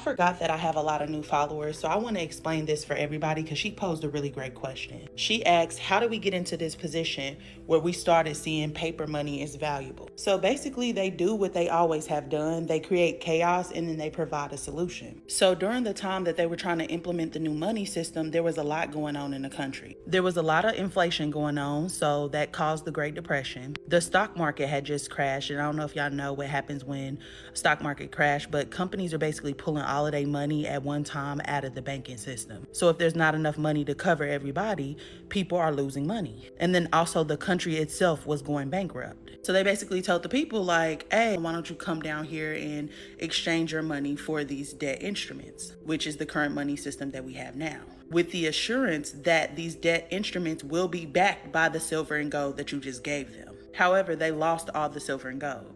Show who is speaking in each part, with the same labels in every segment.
Speaker 1: I forgot that I have a lot of new followers, so I want to explain this for everybody because she posed a really great question. She asked, how did we get into this position where we started seeing paper money is valuable? So basically, they do what they always have done. They create chaos and then they provide a solution. So during the time that they were trying to implement the new money system, there was a lot going on in the country. There was a lot of inflation going on, so that caused the Great Depression. The stock market had just crashed, and I don't know if y'all know what happens when stock market crash, but companies are basically pulling all of their money at one time out of the banking system. So if there's not enough money to cover everybody, people are losing money. And then also the country itself was going bankrupt. So they basically told the people like, hey, why don't you come down here and exchange your money for these debt instruments, which is the current money system that we have now, with the assurance that these debt instruments will be backed by the silver and gold that you just gave them. However, they lost all the silver and gold.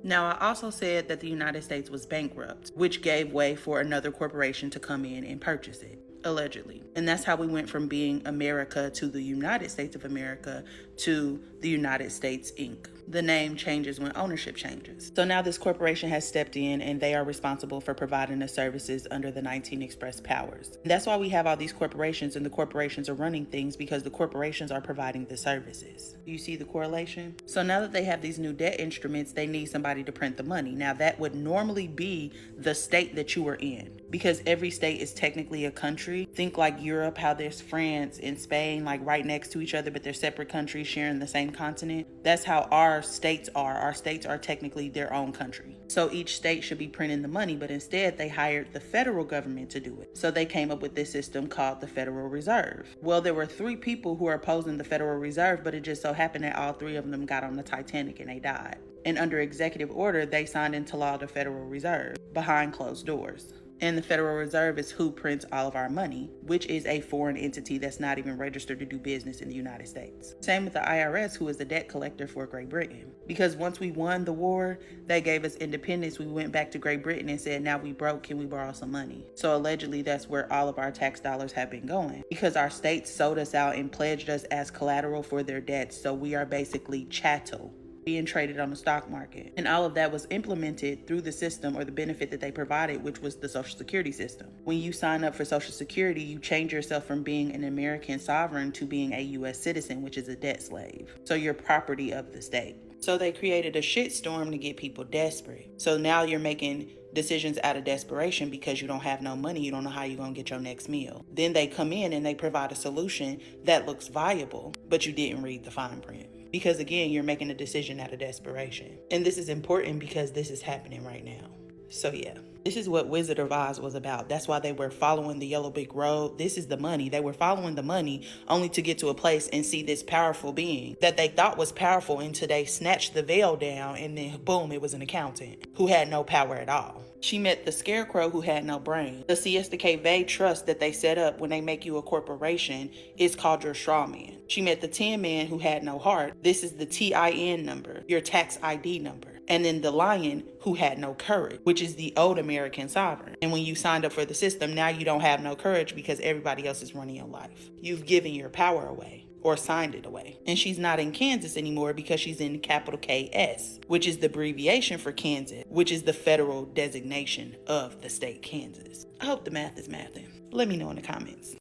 Speaker 1: Now, I also said that the United States was bankrupt, which gave way for another corporation to come in and purchase it, allegedly. And that's how we went from being America to the United States of America to the United States Inc. The name changes when ownership changes. So now this corporation has stepped in and they are responsible for providing the services under the 19 Express Powers. And that's why we have all these corporations, and the corporations are running things because the corporations are providing the services. You see the correlation? So now that they have these new debt instruments, they need somebody to print the money. Now that would normally be the state that you were in, because every state is technically a country. Think like Europe, how there's France and Spain like right next to each other, but they're separate countries sharing the same continent. That's how our states are. Our states are technically their own country. So each state should be printing the money, but instead they hired the federal government to do it. So they came up with this system called the Federal Reserve. Well, there were 3 people who are opposing the Federal Reserve, but it just so happened that all 3 of them got on the Titanic and they died. And under executive order, they signed into law the Federal Reserve behind closed doors. And the Federal Reserve is who prints all of our money, which is a foreign entity that's not even registered to do business in the United States. Same with the IRS, who is the debt collector for Great Britain. Because once we won the war, they gave us independence. We went back to Great Britain and said, now we broke, can we borrow some money? So allegedly, that's where all of our tax dollars have been going, because our states sold us out and pledged us as collateral for their debts. So we are basically chattel, being traded on the stock market. And all of that was implemented through the system, or the benefit that they provided, which was the Social Security system. When you sign up for Social Security, you change yourself from being an American sovereign to being a U.S. citizen, which is a debt slave. So you're property of the state. So they created a shitstorm to get people desperate. So now you're making decisions out of desperation because you don't have no money. You don't know how you're going to get your next meal. Then they come in and they provide a solution that looks viable, but you didn't read the fine print. Because again, you're making a decision out of desperation. And this is important because this is happening right now. So yeah, this is what Wizard of Oz was about. That's why they were following the yellow brick road. This is the money. They were following the money only to get to a place and see this powerful being that they thought was powerful until they snatched the veil down, and then boom, it was an accountant who had no power at all. She met the scarecrow who had no brain. The Siesta K'Ve trust that they set up when they make you a corporation is called your straw man. She met the Tin Man who had no heart. This is the TIN number, your tax ID number. And then the lion who had no courage, which is the old American sovereign. And when you signed up for the system, now you don't have no courage because everybody else is running your life. You've given your power away, or signed it away. And she's not in Kansas anymore because she's in capital KS, which is the abbreviation for Kansas, which is the federal designation of the state Kansas. I hope the math is mathing. Let me know in the comments.